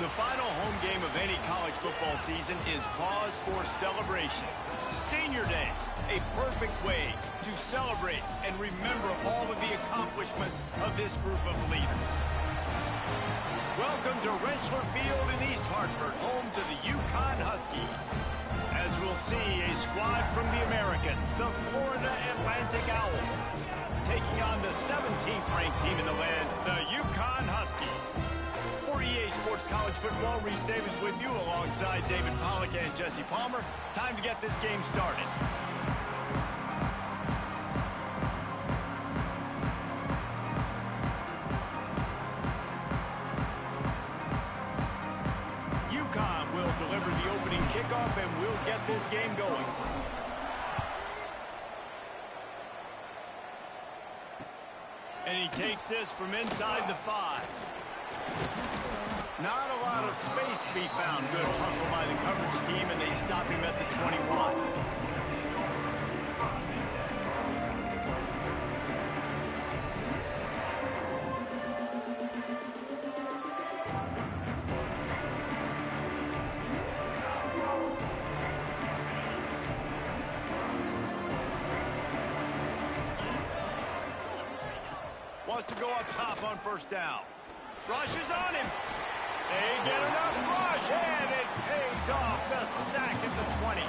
The final home game of any college football season is cause for celebration. Senior Day, a perfect way to celebrate and remember all of the accomplishments of this group of leaders. Welcome to Rentschler Field in East Hartford, home to the UConn Huskies. As we'll see, a squad from the American, the Florida Atlantic Owls, taking on the 17th ranked team in the land, the UConn Huskies. For EA Sports College Football, SteveOh with you alongside David Pollack and Jesse Palmer. Time to get this game started. UConn will deliver the opening kickoff and we'll get this game going. And he takes this from inside the 5. Not a lot of space to be found. Good hustle by the coverage team, and they stop him at the 21. Wants to go up top on first down. Rushes on him. They get enough rush, and it pays off the sack at the 20.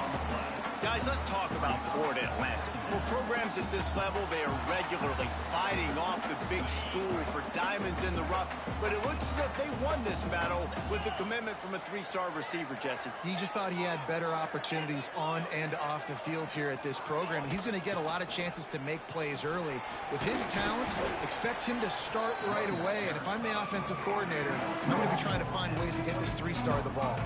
Guys, let's talk about Florida Atlantic. For programs at this level, they are regularly fighting off the big school for diamonds in the rough, but it looks as if they won this battle with a commitment from a 3-star receiver, Jesse. He just thought he had better opportunities on and off the field here at this program. He's going to get a lot of chances to make plays early. With his talent, expect him to start right away, and if I'm the offensive coordinator, I'm going to be trying to find ways to get this 3-star the ball.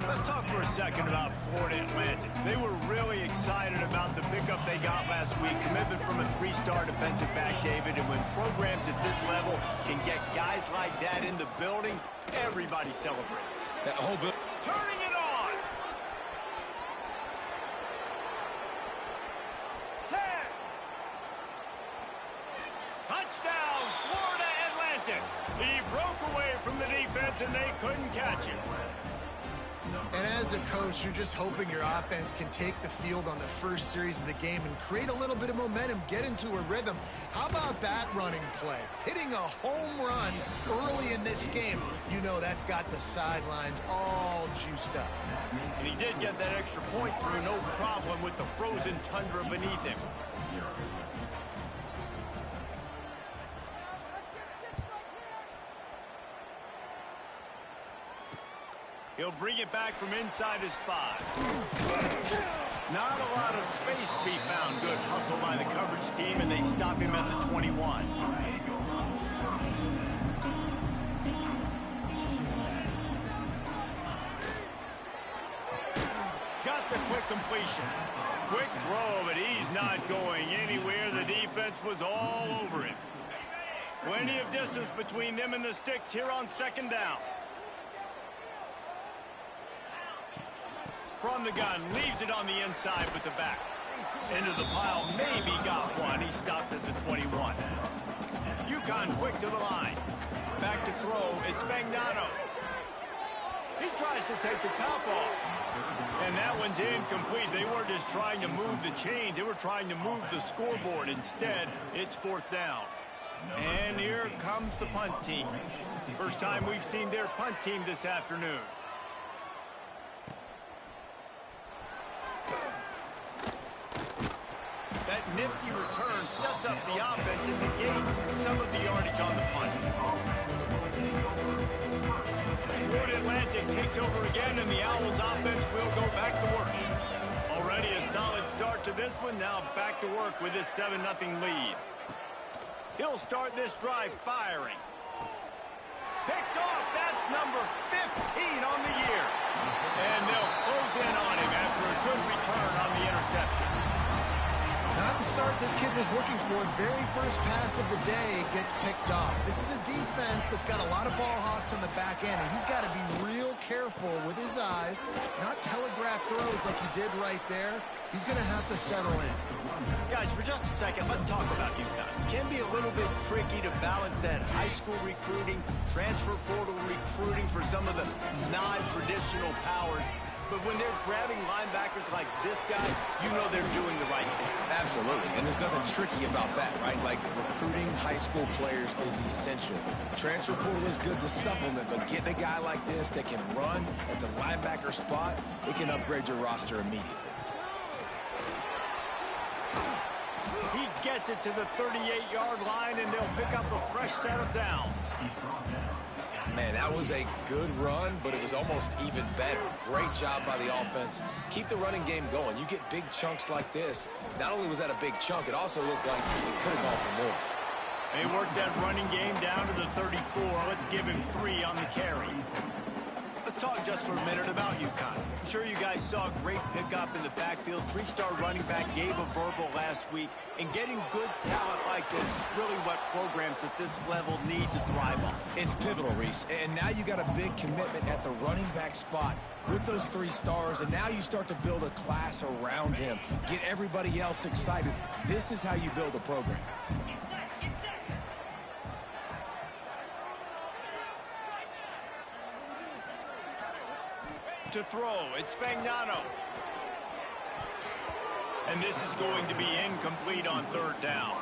Let's talk for a second about Florida Atlantic. They were really excited about the pickup they got last week. Commitment from a 3-star defensive back, David. And when programs at this level can get guys like that in the building, everybody celebrates. That whole building. Turning it on. 10. Touchdown, Florida Atlantic. He broke away from the defense and they couldn't catch him. And as a coach, you're just hoping your offense can take the field on the first series of the game and create a little bit of momentum, get into a rhythm. How about that running play? Hitting a home run early in this game. You know that's got the sidelines all juiced up. And he did get that extra point through, no problem with the frozen tundra beneath him. He'll bring it back from inside his 5. Not a lot of space to be found. Good hustle by the coverage team, and they stop him at the 21. Got the quick completion. Quick throw, but he's not going anywhere. The defense was all over him. Plenty of distance between them and the sticks here on second down. From the gun, leaves it on the inside with the back. Into the pile, maybe got one. He stopped at the 21. UConn quick to the line. Back to throw, it's Fagnano. He tries to take the top off. And that one's incomplete. They weren't just trying to move the chains, they were trying to move the scoreboard. Instead, it's 4th down. And here comes the punt team. First time we've seen their punt team this afternoon. That nifty return sets up the offense and negates some of the yardage on the punt. Florida Atlantic takes over again, and the Owls offense will go back to work. Already a solid start to this one. Now back to work with this 7-0 lead. He'll start this drive firing. Picked off. That's number 15 on the year. And they'll close in on him after a good return on the interception. Not the start this kid was looking for. Very first pass of the day gets picked off. This is a defense that's got a lot of ball hawks on the back end, and he's got to be real careful with his eyes, not telegraph throws like he did right there. He's going to have to settle in. Guys, for just a second, let's talk about UConn. It can be a little bit tricky to balance that high school recruiting, transfer portal recruiting for some of the non-traditional powers. But when they're grabbing linebackers like this guy, you know they're doing the right thing. Absolutely, and there's nothing tricky about that, right? Like, recruiting high school players is essential. Transfer portal is good to supplement, but getting a guy like this that can run at the linebacker spot, it can upgrade your roster immediately. He gets it to the 38-yard line, and they'll pick up a fresh set of downs. Man, that was a good run, but it was almost even better. Great job by the offense. Keep the running game going. You get big chunks like this. Not only was that a big chunk, it also looked like it could have gone for more. They worked that running game down to the 34. Let's give him 3 on the carry. Let's talk just for a minute about UConn. I'm sure you guys saw a great pickup in the backfield. 3-star running back gave a verbal last week. And getting good talent like this is really what programs at this level need to thrive on. It's pivotal, Reese. And now you got a big commitment at the running back spot with those 3 stars. And now you start to build a class around him. Get everybody else excited. This is how you build a program. To throw, it's Spagnano. And this is going to be incomplete on 3rd down.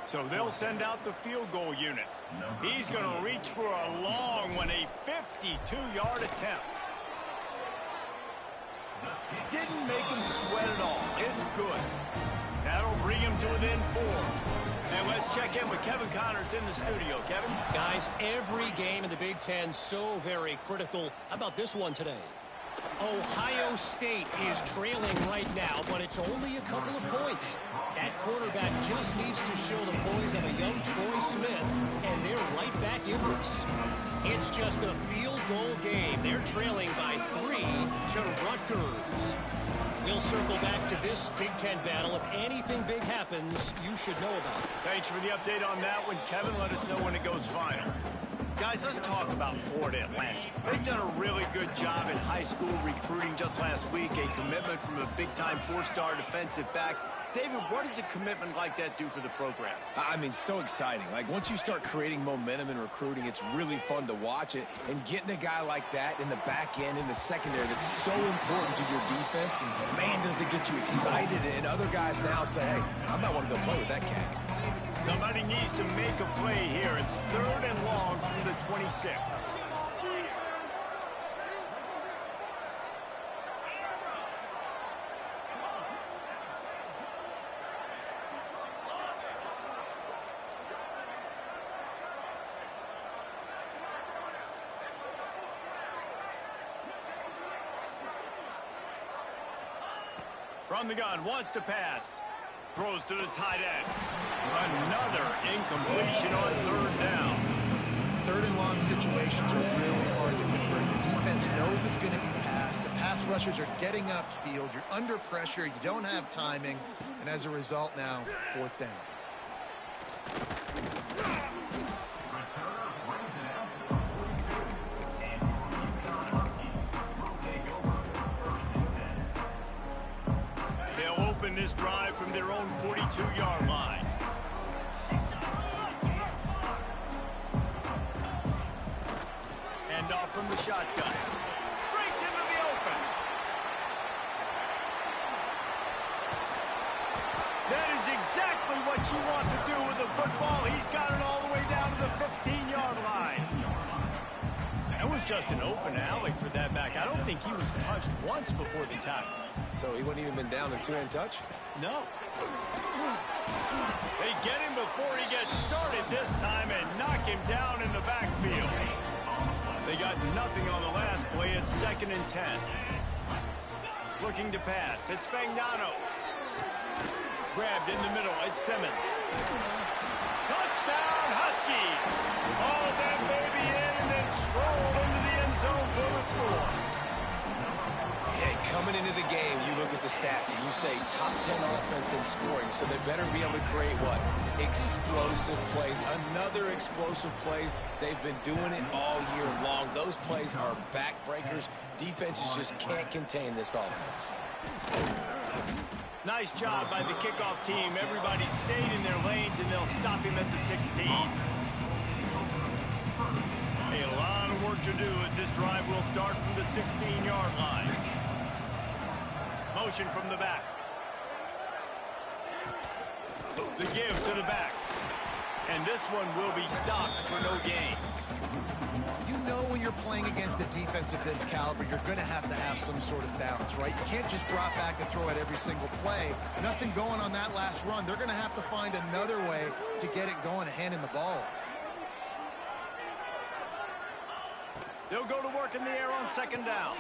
So they'll send out the field goal unit. He's going to reach for a long one, a 52-yard attempt. Didn't make him sweat at all. It's good. That'll bring him to within 4. And let's check in with Kevin Connors in the studio. Kevin? Guys, every game in the Big Ten so very critical. How about this one today? Ohio State is trailing right now, but it's only a couple of points. That quarterback just needs to show the poise of a young Troy Smith, and they're right back in this. It's just a field goal game. They're trailing by 3 to Rutgers. We'll circle back to this Big Ten battle. If anything big happens, you should know about it. Thanks for the update on that one, Kevin. Let us know when it goes final. Guys, let's talk about Florida Atlantic. They've done a really good job in high school recruiting just last week. A commitment from a big-time 4-star defensive back. David, what does a commitment like that do for the program? I mean, so exciting. Like, once you start creating momentum in recruiting, it's really fun to watch it. And getting a guy like that in the back end, in the secondary, that's so important to your defense, man, does it get you excited. And other guys now say, hey, I might want to go play with that cat. Somebody needs to make a play here. It's 3rd and long from the 26. From the gun, wants to pass. Throws to the tight end. Another incompletion on 3rd down. 3rd and long situations are really hard to convert. The defense knows it's going to be passed. The pass rushers are getting upfield. You're under pressure. You don't have timing. And as a result now, 4th down. This drive from their own 42-yard line. Hand off from the shotgun. Breaks into the open. That is exactly what you want to do with the football. He's got it all the way down to the 15-yard line. That was just an open alley for that back. I don't think he was touched once before the tackle. So he wouldn't even been down in 2-hand touch? No. They get him before he gets started this time and knock him down in the backfield. They got nothing on the last play. It's 2nd and 10. Looking to pass. It's Spagnano. Grabbed in the middle. It's Simmons. Touchdown, Huskies. All that baby in and then strolled into the end zone for the score. Hey, coming into the game, you look at the stats and you say top 10 offense in scoring, so they better be able to create what? Explosive plays. Another explosive plays. They've been doing it all year long. Those plays are backbreakers. Defenses just can't contain this offense. Nice job by the kickoff team. Everybody stayed in their lanes, and they'll stop him at the 16. A lot of work to do as this drive will start from the 16-yard line. Motion from the back. The give to the back. And this one will be stopped for no gain. You know when you're playing against a defense of this caliber, you're going to have some sort of balance, right? You can't just drop back and throw it every single play. Nothing going on that last run. They're going to have to find another way to get it going, handing the ball off. They'll go to work in the air on second down.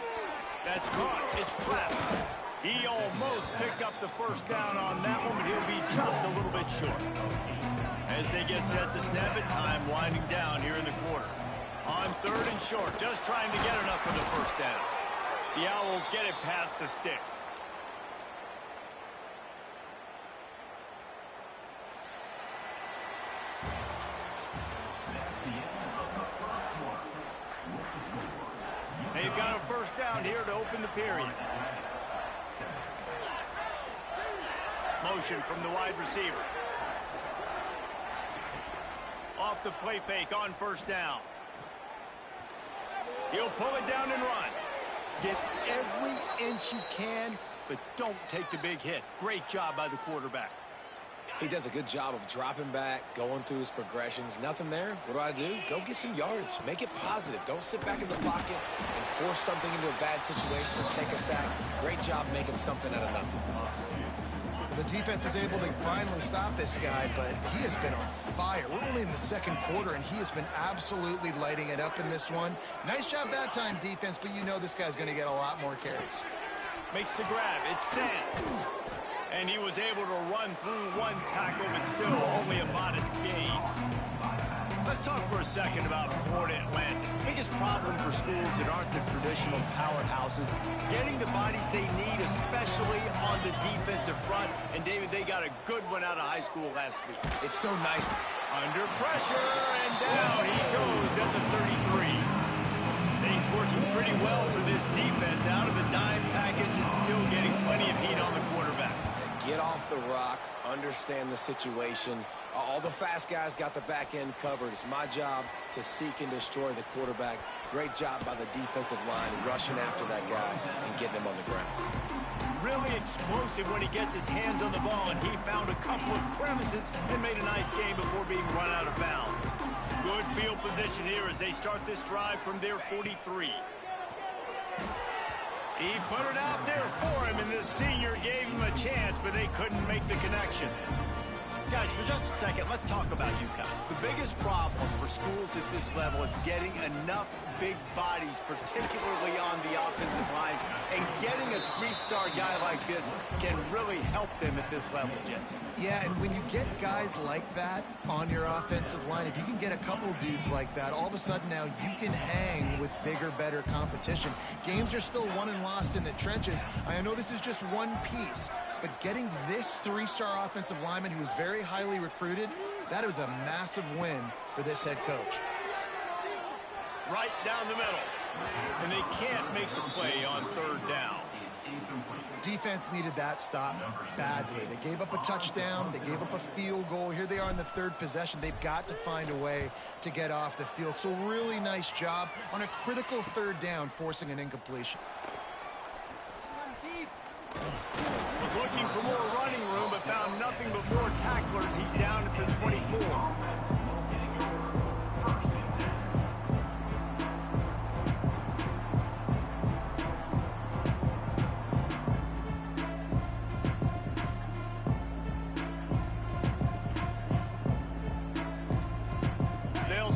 That's caught. It's Platt. He almost picked up the first down on that one, but he'll be just a little bit short. As they get set to snap it, time winding down here in the quarter. On third and short, just trying to get enough for the first down. The Owls get it past the sticks. They've got a first down here to open the period. Motion from the wide receiver. Off the play fake on first down. He'll pull it down and run. Get every inch you can, but don't take the big hit. Great job by the quarterback. He does a good job of dropping back, going through his progressions. Nothing there. What do? Go get some yardage. Make it positive. Don't sit back in the pocket and force something into a bad situation or take a sack. Great job making something out of nothing. The defense is able to finally stop this guy, but he has been on fire. We're only in the second quarter, and he has been absolutely lighting it up in this one. Nice job that time, defense, but you know this guy's going to get a lot more carries. Makes the grab. It's Sands. And he was able to run through one tackle, but still only a modest gain. Let's talk for a second about Florida Atlantic. Biggest problem for schools that aren't the traditional powerhouses, getting the bodies they need, especially on the defensive front. And, David, they got a good one out of high school last week. It's so nice. Under pressure, and down he goes at the 33. Things working pretty well for this defense. Out of the dime package and still getting plenty of heat on the quarterback. Get off the rock, understand the situation. All the fast guys got the back end covered. It's my job to seek and destroy the quarterback. Great job by the defensive line rushing after that guy and getting him on the ground. Really explosive when he gets his hands on the ball, and he found a couple of crevices and made a nice game before being run out of bounds. Good field position here as they start this drive from their 43. He put it out there for him, and the senior gave him a chance, but they couldn't make the connection. Guys, for just a second, let's talk about UConn. The biggest problem for schools at this level is getting enough big bodies, particularly on the offensive line, and getting a three-star guy like this can really help them at this level, Jesse. Yeah, and when you get guys like that on your offensive line, if you can get a couple dudes like that, all of a sudden now you can hang with bigger, better competition. Games are still won and lost in the trenches. I know this is just one piece, but getting this three-star offensive lineman who was very highly recruited, that was a massive win for this head coach. Right down the middle. And they can't make the play on third down. Defense needed that stop badly. They gave up a touchdown. They gave up a field goal. Here they are in the third possession. They've got to find a way to get off the field. So really nice job on a critical third down, forcing an incompletion. Was looking for more running room, but found nothing but more tacklers. He's down at the 24.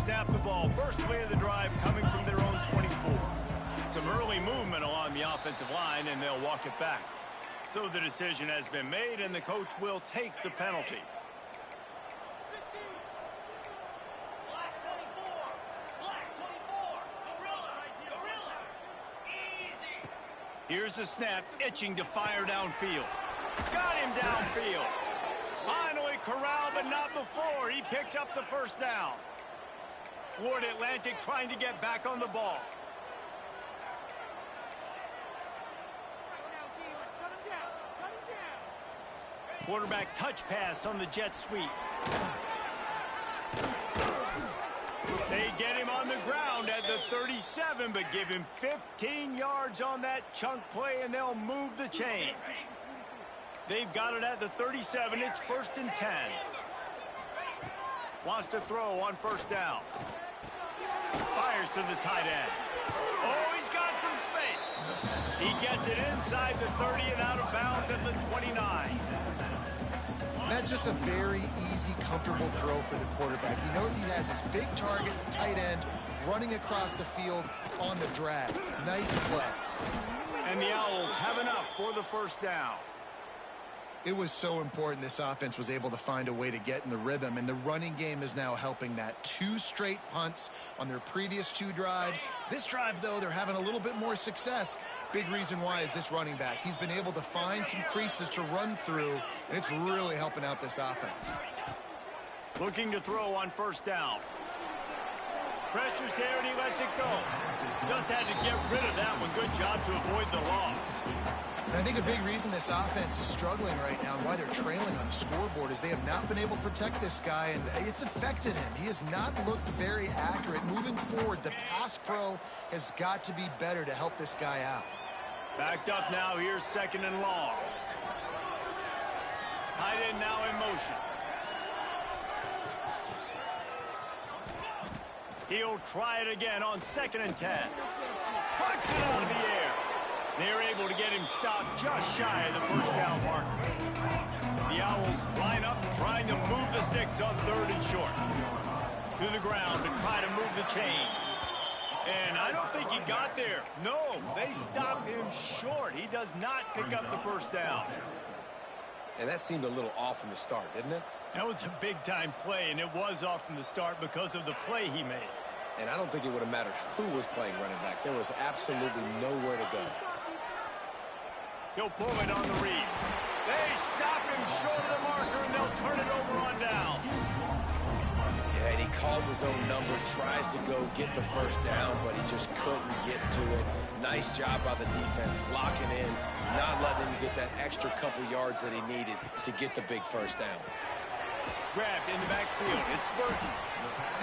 Snap the ball. First play of the drive coming from their own 24. Some early movement along the offensive line, and they'll walk it back. So the decision has been made, and the coach will take the penalty. Here's the snap, itching to fire downfield. Got him downfield. Finally corralled, but not before. He picks up the first down. Florida Atlantic trying to get back on the ball. Quarterback touch pass on the jet sweep. They get him on the ground at the 37, but give him 15 yards on that chunk play, and they'll move the chains. They've got it at the 37. It's 1st and 10. Wants to throw on first down. Fires to the tight end. Oh, he's got some space. He gets it inside the 30 and out of bounds at the 29. That's just a very easy, comfortable throw for the quarterback. He knows he has his big target, tight end, running across the field on the drag. Nice play. And the Owls have enough for the first down. It was so important this offense was able to find a way to get in the rhythm, and the running game is now helping that. 2 straight punts on their previous 2 drives. This drive, though, they're having a little bit more success. Big reason why is this running back. He's been able to find some creases to run through, and it's really helping out this offense. Looking to throw on first down. Pressure's there, and he lets it go. Just had to get rid of that one. Good job to avoid the loss. And I think a big reason this offense is struggling right now and why they're trailing on the scoreboard is they have not been able to protect this guy, and it's affected him. He has not looked very accurate. Moving forward, the pass pro has got to be better to help this guy out. Backed up now. Here's 2nd and long. Tight end now in motion. He'll try it again on 2nd and 10. Flicks it out of the air. They're able to get him stopped just shy of the first down marker. The Owls line up trying to move the sticks on 3rd and short. To the ground to try to move the chains. And I don't think he got there. No, they stop him short. He does not pick up the first down. And that seemed a little off from the start, didn't it? That was a big-time play, and it was off from the start because of the play he made. And I don't think it would have mattered who was playing running back. There was absolutely nowhere to go. He'll pull it on the read. They stop him short of the marker, and they'll turn it over on down. Yeah, and he calls his own number, tries to go get the first down, but he just couldn't get to it. Nice job by the defense, locking in, not letting him get that extra couple yards that he needed to get the big first down. Grabbed in the backfield. It's Burton.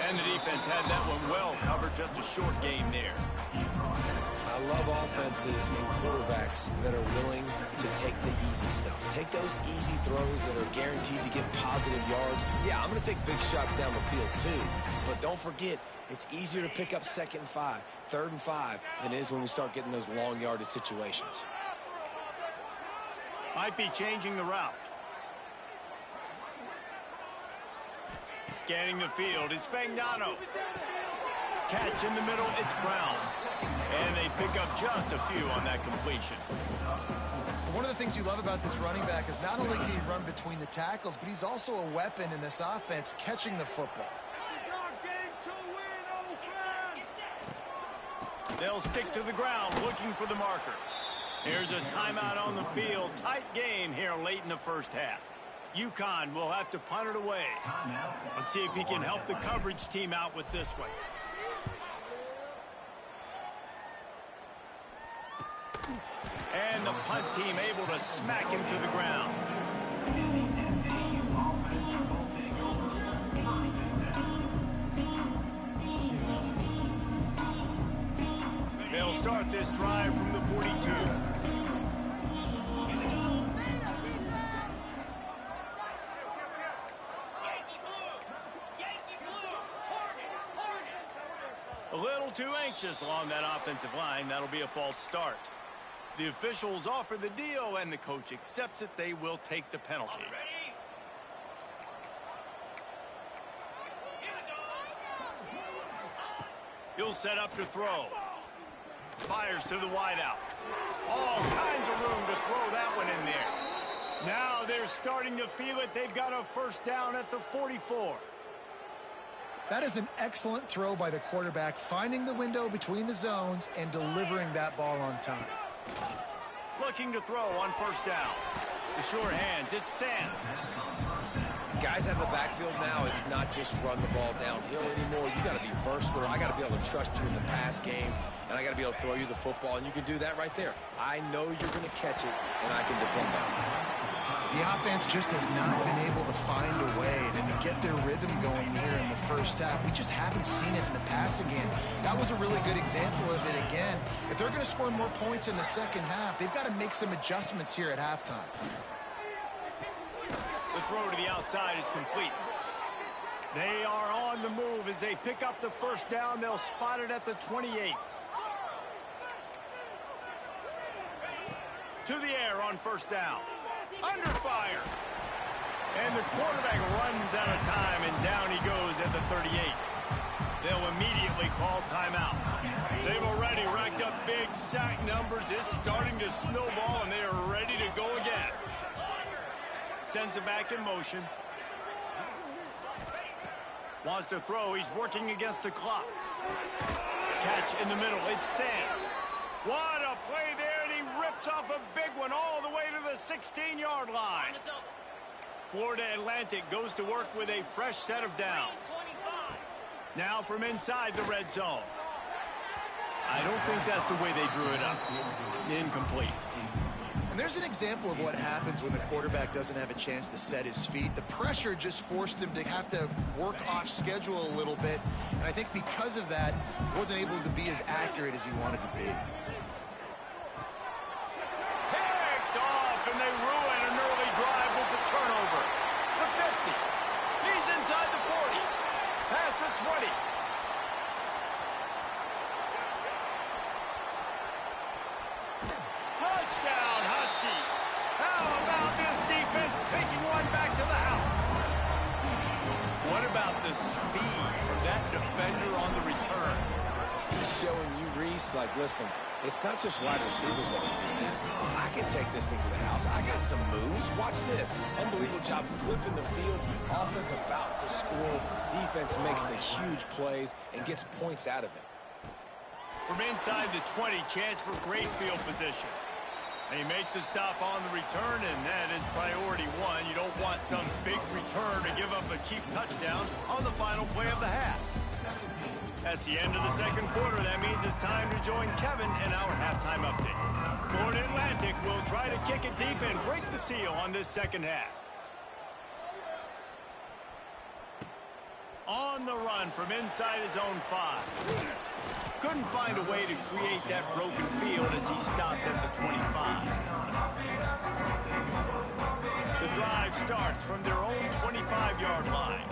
And the defense had that one well covered. Just a short game there. I love offenses and quarterbacks that are willing to take the easy stuff. Take those easy throws that are guaranteed to get positive yards. Yeah, I'm going to take big shots down the field too. But don't forget, it's easier to pick up 2nd and 5, 3rd and 5 than it is when we start getting those long yardage situations. Might be changing the route. Scanning the field, it's Fagnano. Catch in the middle, it's Brown. And they pick up just a few on that completion. One of the things you love about this running back is not only can he run between the tackles, but he's also a weapon in this offense catching the football. They'll stick to the ground looking for the marker. Here's a timeout on the field. Tight game here late in the first half. UConn will have to punt it away. Let's see if he can help the coverage team out with this one. And the punt team able to smack him to the ground. They'll start this drive from the 42. A little too anxious along that offensive line. That'll be a false start. The officials offer the deal, and the coach accepts it. They will take the penalty. He'll set up to throw. Fires to the wideout. All kinds of room to throw that one in there. Now they're starting to feel it. They've got a first down at the 44. That is an excellent throw by the quarterback, finding the window between the zones and delivering that ball on time. Looking to throw on first down. The sure hands, it's Sands. Guys out of the backfield now, it's not just run the ball downhill anymore. You got to be versatile. I got to be able to trust you in the pass game, and I got to be able to throw you the football, and you can do that right there. I know you're going to catch it, and I can depend on it. The offense just has not been able to find a way to get their rhythm going here in the first half. We just haven't seen it in the passing game. That was a really good example of it again. If they're going to score more points in the second half, they've got to make some adjustments here at halftime. The throw to the outside is complete. They are on the move as they pick up the first down. They'll spot it at the 28. To the air on first down. Under fire. And the quarterback runs out of time, and down he goes at the 38. They'll immediately call timeout. They've already racked up big sack numbers. It's starting to snowball, and they are ready to go again. Sends it back in motion. Wants to throw. He's working against the clock. Catch in the middle. It's Sands. What a play there, and he rips off a big one all the way to the 16-yard line. Florida Atlantic goes to work with a fresh set of downs. Now from inside the red zone. I don't think that's the way they drew it up. Incomplete. And there's an example of what happens when the quarterback doesn't have a chance to set his feet. The pressure just forced him to have to work off schedule a little bit. And I think because of that, he wasn't able to be as accurate as he wanted to be. Picked off, and they ruin an early drive with the turnover. The 50. He's inside the 40. Past the 20. Touchdown, Huskies. How about this defense taking one back to the house? What about the speed from that defender on the return? He's showing you, Reese, like, listen, it's not just wide receivers that can do that. I can take this thing to the house. I got some moves. Watch this. Unbelievable job flipping the field. Offense about to score. Defense makes the huge plays and gets points out of it. From inside the 20, chance for great field position. They make the stop on the return, and that is priority one. You don't want some big return to give up a cheap touchdown on the final play of the half. That's the end of the second quarter. That means it's time to join Kevin in our halftime update. Florida Atlantic will try to kick it deep and break the seal on this second half. On the run from inside his own 5. Couldn't find a way to create that broken field as he stopped at the 25. The drive starts from their own 25-yard line.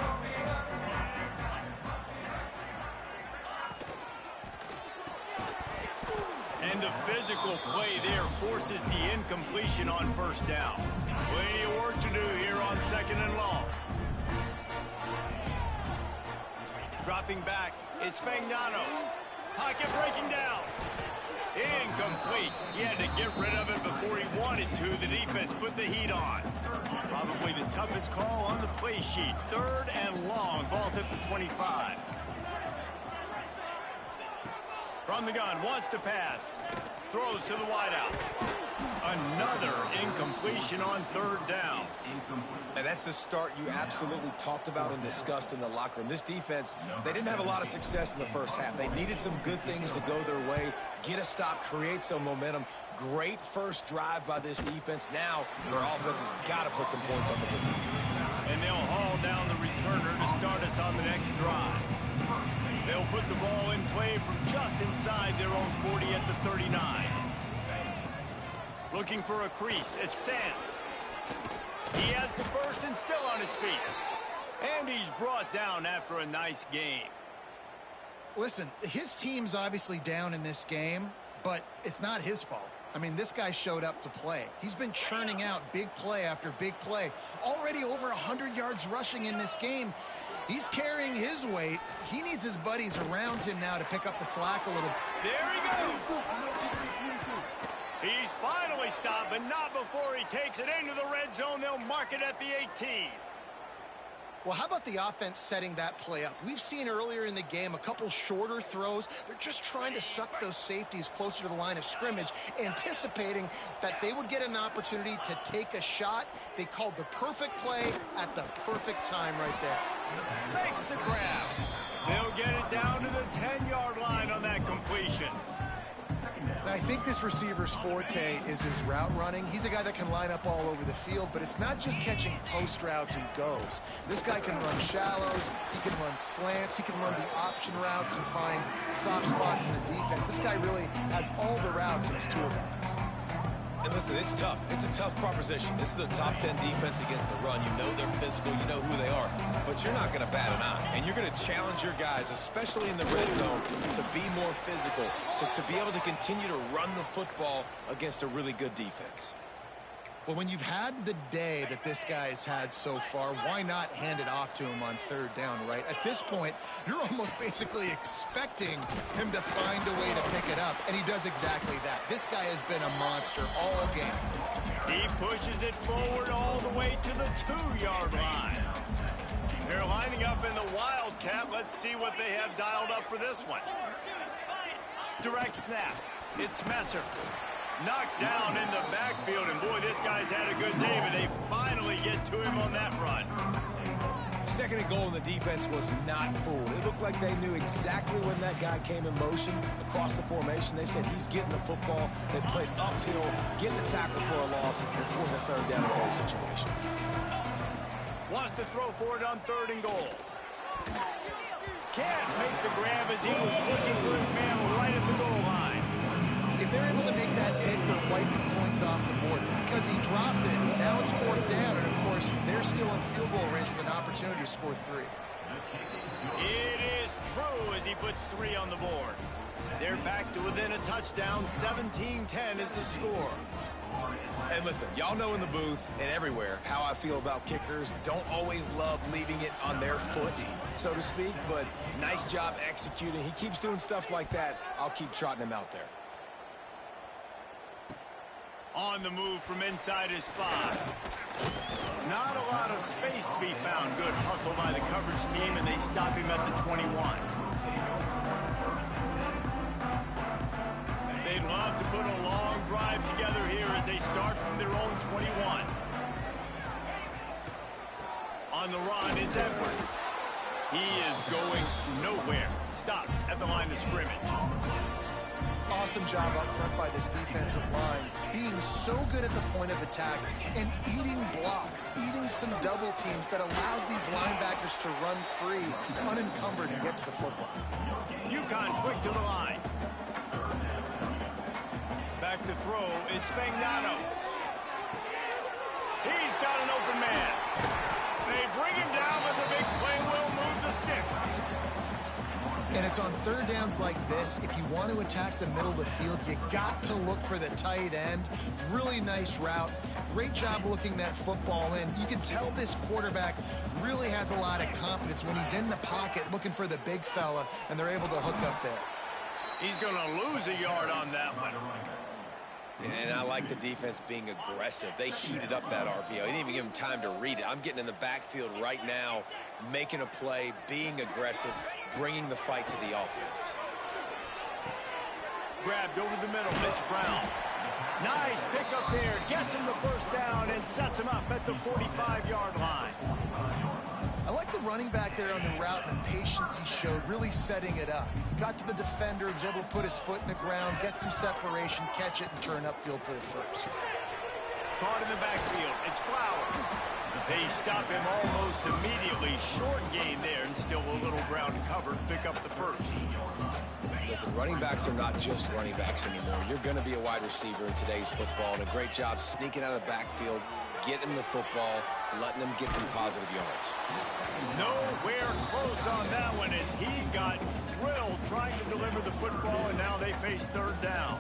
And the physical play there forces the incompletion on first down. Plenty of work to do here on second and long. Dropping back, it's Fagnano. Pocket breaking down. Incomplete. He had to get rid of it before he wanted to. The defense put the heat on. Probably the toughest call on the play sheet. Third and long. Ball's at the 25. From the gun, wants to pass. Throws to the wideout. Another incompletion on third down. And that's the start you absolutely talked about and discussed in the locker room. This defense, they didn't have a lot of success in the first half. They needed some good things to go their way, get a stop, create some momentum. Great first drive by this defense. Now their offense has got to put some points on the board. And they'll haul down the returner to start us on the next drive. They'll put the ball in play from just inside their own 40 at the 39. Looking for a crease. It's Sands. He has the first and still on his feet. And he's brought down after a nice game. Listen, his team's obviously down in this game, but it's not his fault. I mean, this guy showed up to play. He's been churning out big play after big play. Already over 100 yards rushing in this game. He's carrying his weight. He needs his buddies around him now to pick up the slack a little. There he goes. He's finally stopped, but not before he takes it into the red zone. They'll mark it at the 18. Well, how about the offense setting that play up? We've seen earlier in the game a couple shorter throws. They're just trying to suck those safeties closer to the line of scrimmage, anticipating that they would get an opportunity to take a shot. They called the perfect play at the perfect time right there. Makes the grab. They'll get it down to the 10-yard line on that completion. And I think this receiver's forte is his route running. He's a guy that can line up all over the field, but it's not just catching post routes and goes. This guy can run shallows, he can run slants, he can run the option routes and find soft spots in the defense. This guy really has all the routes in his toolbox. And listen, it's tough. It's a tough proposition. This is the top 10 defense against the run. You know they're physical. You know who they are. But you're not going to bat an eye. And you're going to challenge your guys, especially in the red zone, to be more physical, to be able to continue to run the football against a really good defense. Well, when you've had the day that this guy's had so far, why not hand it off to him on third down, right? At this point, you're almost basically expecting him to find a way to pick it up, and he does exactly that. This guy has been a monster all game. He pushes it forward all the way to the 2-yard line. They're lining up in the Wildcat. Let's see what they have dialed up for this one. Direct snap. It's Messer. Knocked down in the backfield, and boy, this guy's had a good day, but they finally get to him on that run. Second and goal, and the defense was not fooled. It looked like they knew exactly when that guy came in motion across the formation. They said he's getting the football. They played uphill, get the tackle for a loss, and for the third down and goal situation. Wants to throw for it on third and goal. Can't make the grab as he was looking for his man right at the goal line. If they're able to make that pick, they're wiping points off the board. Because he dropped it, now it's fourth down, and of course, they're still in field goal range with an opportunity to score 3. It is true as he puts 3 on the board. They're back to within a touchdown. 17-10 is the score. And listen, y'all know in the booth and everywhere how I feel about kickers. Don't always love leaving it on their foot, so to speak, but nice job executing. He keeps doing stuff like that. I'll keep trotting him out there. On the move from inside his 5. Not a lot of space to be found. Good hustle by the coverage team, and they stop him at the 21. They'd love to put a long drive together here as they start from their own 21. On the run, it's Edwards. He is going nowhere. Stop at the line of scrimmage. Awesome job up front by this defensive line, being so good at the point of attack and eating blocks, eating some double teams that allows these linebackers to run free, unencumbered, and get to the football. UConn quick to the line. Back to throw, it's Spagnano. He's got an open man. They bring him down, but the big play will move the sticks. And it's on third downs like this, if you want to attack the middle of the field, you got to look for the tight end. Really nice route. Great job looking that football in. You can tell this quarterback really has a lot of confidence when he's in the pocket looking for the big fella, and they're able to hook up there. He's going to lose a yard on that one. And I like the defense being aggressive. They heated up that RPO. They didn't even give him time to read it. I'm getting in the backfield right now, making a play, being aggressive, bringing the fight to the offense. Grabbed over the middle. It's Brown. Nice pickup there. Gets him the first down and sets him up at the 45-yard line. I like the running back there on the route and the patience he showed, really setting it up. Got to the defender, was able to put his foot in the ground, get some separation, catch it, and turn upfield for the first. Caught in the backfield. It's Flowers. They stop him almost immediately. Short gain there, and still a little ground covered. Pick up the first. Listen, running backs are not just running backs anymore. You're going to be a wide receiver in today's football, and a great job sneaking out of the backfield, getting the football, letting them get some positive yards. Nowhere close on that one as he got drilled trying to deliver the football, and now they face third down.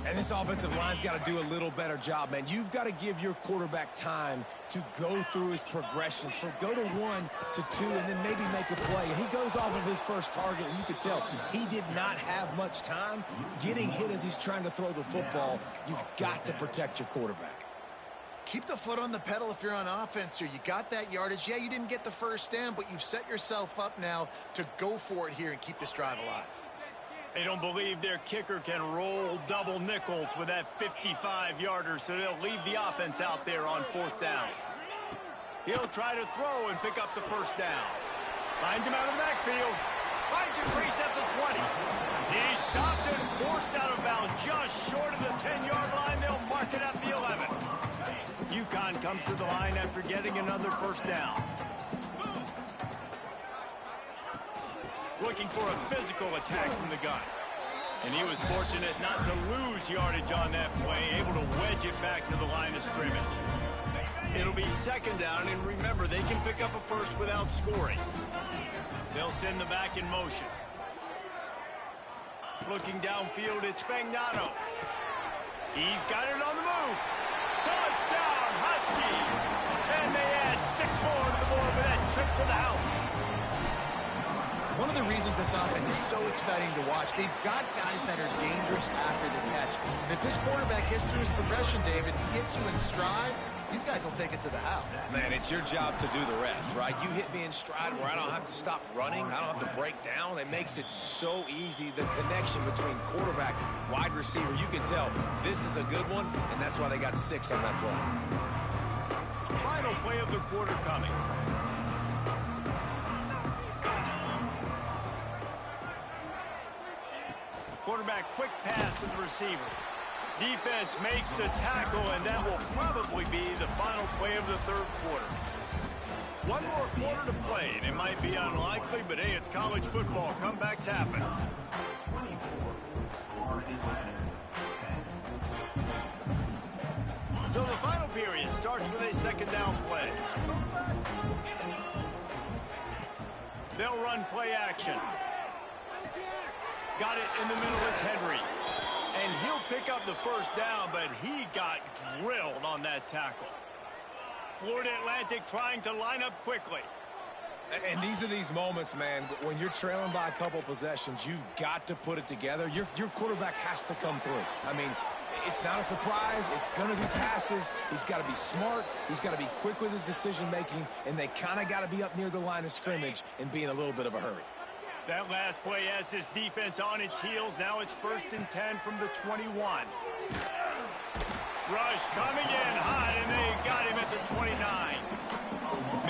And this offensive line's got to do a little better job, man. You've got to give your quarterback time to go through his progressions, from go to 1 to 2, and then maybe make a play. And he goes off of his first target, and you could tell he did not have much time getting hit as he's trying to throw the football. You've got to protect your quarterback. Keep the foot on the pedal if you're on offense here. You got that yardage. Yeah, you didn't get the first down, but you've set yourself up now to go for it here and keep this drive alive. They don't believe their kicker can roll double nickels with that 55-yarder, so they'll leave the offense out there on 4th down. He'll try to throw and pick up the first down. Finds him out of the backfield. Finds a crease at the 20. He stopped and forced out of bounds just short of the 10-yard line. They'll mark it at the 11. UConn comes to the line after getting another first down. Looking for a physical attack from the gun. And he was fortunate not to lose yardage on that play, able to wedge it back to the line of scrimmage. It'll be 2nd down, and remember, they can pick up a first without scoring. They'll send the back in motion. Looking downfield, it's Fagnano. He's got it on the move. Touchdown, Husky! And they add 6 more to the board with that trip to the house. One of the reasons this offense is so exciting to watch, they've got guys that are dangerous after the catch. And if this quarterback gets through his progression, David, he hits you in stride, these guys will take it to the house. Man, it's your job to do the rest, right? You hit me in stride where I don't have to stop running. I don't have to break down. It makes it so easy. The connection between quarterback, wide receiver, you can tell this is a good one, and that's why they got 6 on that play. Final play of the quarter coming. Quarterback, quick pass to the receiver. Defense makes the tackle, and that will probably be the final play of the 3rd quarter. One more quarter to play, and it might be unlikely, but hey, it's college football. Comebacks happen. So the final period starts with a 2nd down play. They'll run play action. Got it in the middle, it's Henry. And he'll pick up the first down, but he got drilled on that tackle. Florida Atlantic trying to line up quickly. And these are these moments, man, when you're trailing by a couple possessions, you've got to put it together. Your quarterback has to come through. I mean, it's not a surprise. It's going to be passes. He's got to be smart. He's got to be quick with his decision-making, and they kind of got to be up near the line of scrimmage and be in a little bit of a hurry. That last play has this defense on its heels. Now it's 1st and 10 from the 21. Rush coming in high, and they got him at the 29.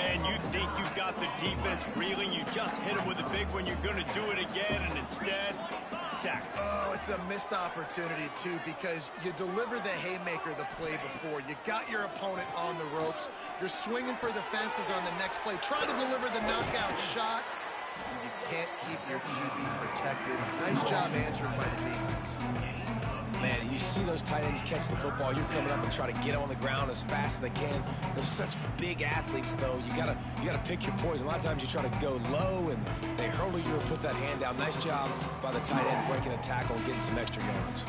Man, you think you've got the defense reeling. You just hit him with a big one. You're going to do it again, and instead, sack. Oh, it's a missed opportunity, too, because you deliver the haymaker the play before. You got your opponent on the ropes. You're swinging for the fences on the next play, trying to deliver the knockout shot. And you can't keep your QB protected. Nice job answering by the defense. Man, you see those tight ends catch the football. You're coming up and try to get on the ground as fast as they can. They're such big athletes, though. You gotta pick your poison. A lot of times you try to go low, and they hurdle you or put that hand down. Nice job by the tight end breaking a tackle and getting some extra yards.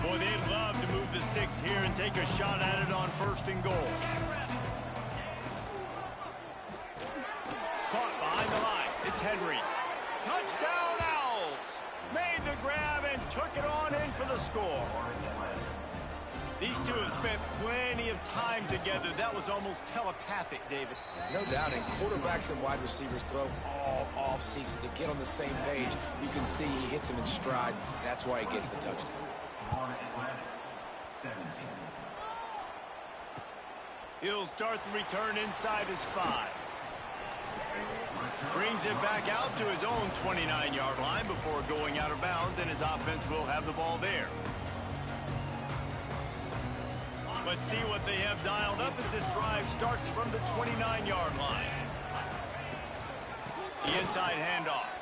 Boy, they'd love to move the sticks here and take a shot at it on 1st and goal. Caught behind the line. It's Henry. Touchdown, Owls! Made the grab and took it on in for the score. These two have spent plenty of time together. That was almost telepathic, David. No doubt, and quarterbacks and wide receivers throw all off-season to get on the same page. You can see he hits him in stride. That's why he gets the touchdown. He'll start the return inside his 5. Brings it back out to his own 29-yard line before going out of bounds, and his offense will have the ball there. Let's see what they have dialed up as this drive starts from the 29-yard line. The inside handoff.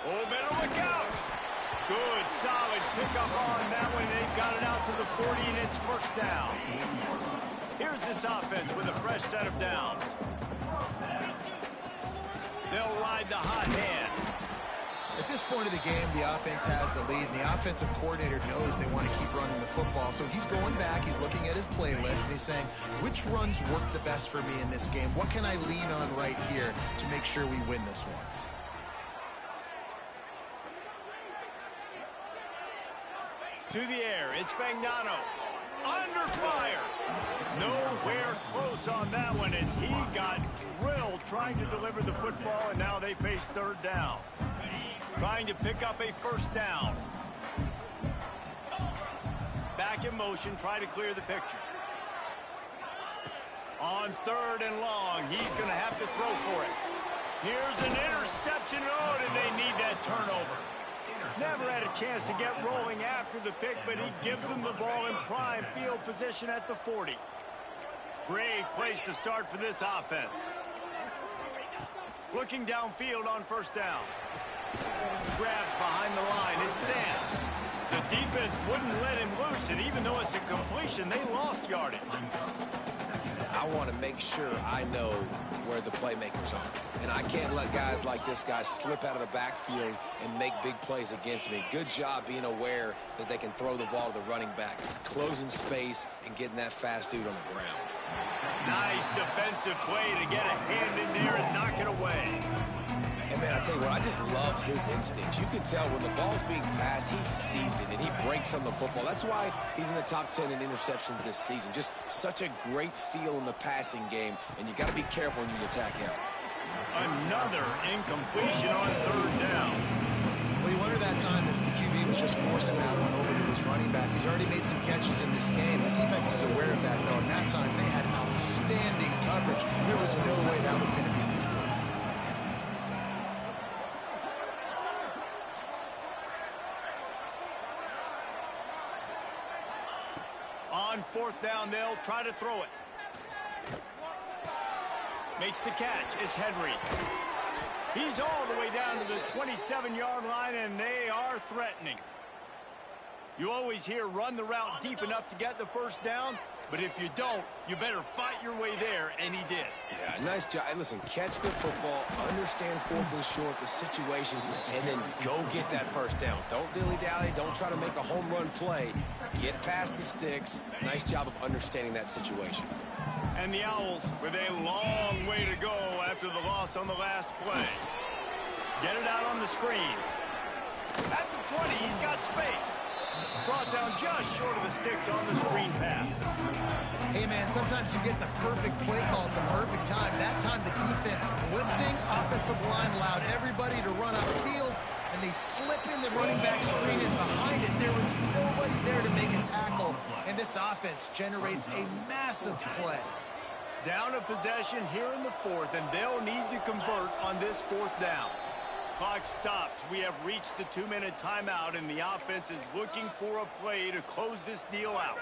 Oh, better look out! Good, solid pickup on that one. They've got it out to the 40, and it's 1st down. Here's this offense with a fresh set of downs. They'll ride the hot hand. At this point of the game, the offense has the lead, and the offensive coordinator knows they want to keep running the football. So he's going back, he's looking at his playlist, and he's saying, which runs work the best for me in this game? What can I lean on right here to make sure we win this one? To the air, it's Fagnano. Under fire. Nowhere close on that one as he got drilled trying to deliver the football, and now they face third down. Trying to pick up a first down. Back in motion, try to clear the picture. On third and long, he's going to have to throw for it. Here's an interception. Oh, did they need that turnover? Never had a chance to get rolling after the pick, but he gives them the ball in prime field position at the 40. Great place to start for this offense. Looking downfield on first down. Grabbed behind the line. It's Sands. The defense wouldn't let him loose, and even though it's a completion, they lost yardage. I want to make sure I know where the playmakers are. And I can't let guys like this guy slip out of the backfield and make big plays against me. Good job being aware that they can throw the ball to the running back, closing space, and getting that fast dude on the ground. Nice defensive play to get a hand in there and knock it away. And, man, I tell you what, I just love his instincts. You can tell when the ball's being passed, he sees it, and he breaks on the football. That's why he's in the top 10 in interceptions this season. Just such a great feel in the passing game, and you got to be careful when you attack him. Another incompletion on third down. Well, you wonder that time if the QB was just forcing that one over to his running back. He's already made some catches in this game. The defense is aware of that, though, and that time they had outstanding coverage. There was no way that was going to be complete. On fourth down, they'll try to throw it. Makes the catch. It's Henry. He's all the way down to the 27-yard line, and they are threatening. You always hear run the route deep enough to get the first down, but if you don't, you better fight your way there, and he did. Yeah, nice job. Hey, listen, catch the football, understand fourth and short, the situation, and then go get that first down. Don't dilly-dally. Don't try to make a home run play. Get past the sticks. Nice job of understanding that situation. And the Owls with a long way to go after the loss on the last play. Get it out on the screen. At the 20, he's got space. Brought down just short of the sticks on the screen pass. Hey, man, sometimes you get the perfect play call at the perfect time. That time the defense blitzing, offensive line allowed everybody to run upfield, and they slip in the running back screen, and behind it, there was nobody there to make a tackle, and this offense generates a massive play. Down a possession here in the fourth, and they'll need to convert on this fourth down. Clock stops. We have reached the 2-minute timeout, and the offense is looking for a play to close this deal out.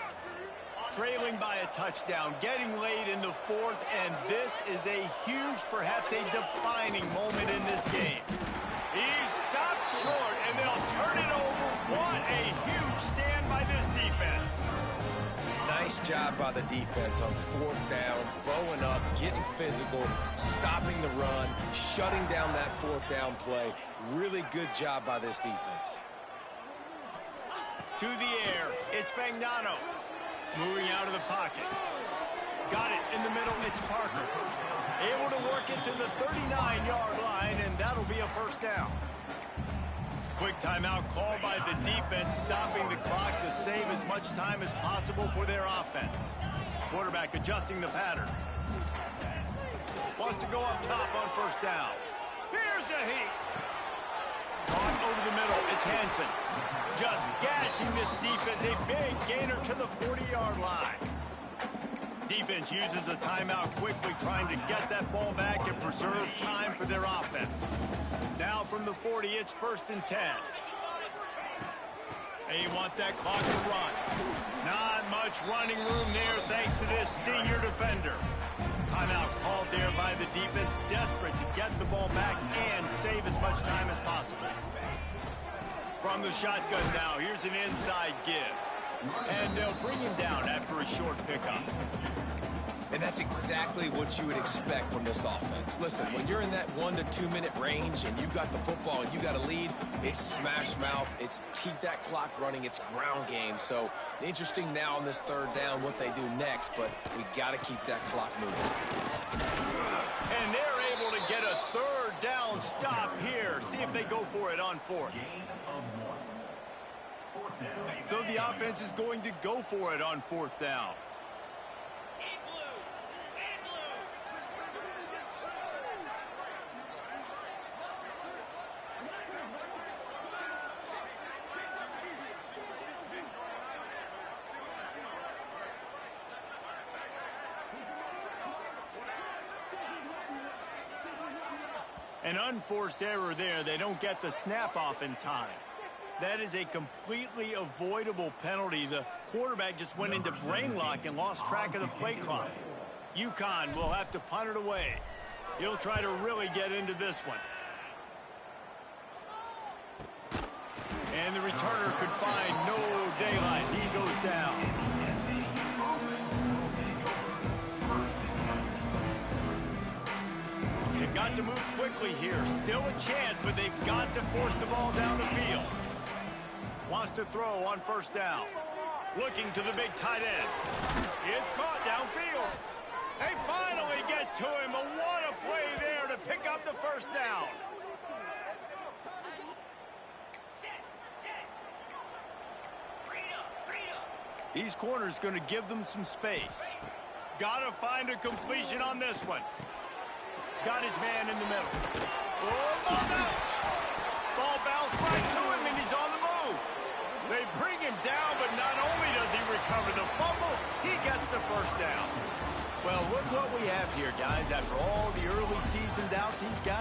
Trailing by a touchdown, getting late in the fourth, and this is a huge, perhaps a defining moment in this game. He's stopped short, and they'll turn it over. What a huge stand by this defense. Nice job by the defense on fourth down, bowing up, getting physical, stopping the run, shutting down that fourth down play. Really good job by this defense. To the air, it's Fagnano. Moving out of the pocket. Got it in the middle, it's Parker. Able to work it to the 39-yard line, and that'll be a first down. Quick timeout called by the defense, stopping the clock to save as much time as possible for their offense. Quarterback adjusting the pattern. Wants to go up top on first down. Here's a heat. Caught over the middle, it's Hansen. Just gashing this defense, a big gainer to the 40-yard line. Defense uses a timeout quickly, trying to get that ball back and preserve time for their offense. Now from the 40, it's 1st and 10. They want that clock to run. Not much running room there thanks to this senior defender. Timeout called there by the defense, desperate to get the ball back and save as much time as possible. From the shotgun now, here's an inside give. And they'll bring him down after a short pickup. And that's exactly what you would expect from this offense. Listen, when you're in that 1 to 2 minute range and you got the football and you got a lead, it's smash mouth, it's keep that clock running, it's ground game. So interesting now on this third down what they do next, but we got to keep that clock moving. And they're able to get a third down. down stop here. See if they go for it on fourth. So the offense is going to go for it on 4th down. An unforced error there. They don't get the snap off in time. That is a completely avoidable penalty. The quarterback just went into brain lock and lost track of the play clock. UConn will have to punt it away. He'll try to really get into this one. And the returner could find no daylight. He goes down. They've got to move quickly here. Still a chance, but they've got to force the ball down the field. Wants to throw on 1st down. Looking to the big tight end. It's caught downfield. They finally get to him. But what a play there to pick up the 1st down. These corners going to give them some space. Got to find a completion on this one. Got his man in the middle. Oh, ball's out. Ball bounced right to him, and he's on the move. They bring him down, but not only does he recover the fumble, he gets the 1st down. Well, look what we have here, guys. After all the early season doubts, these guys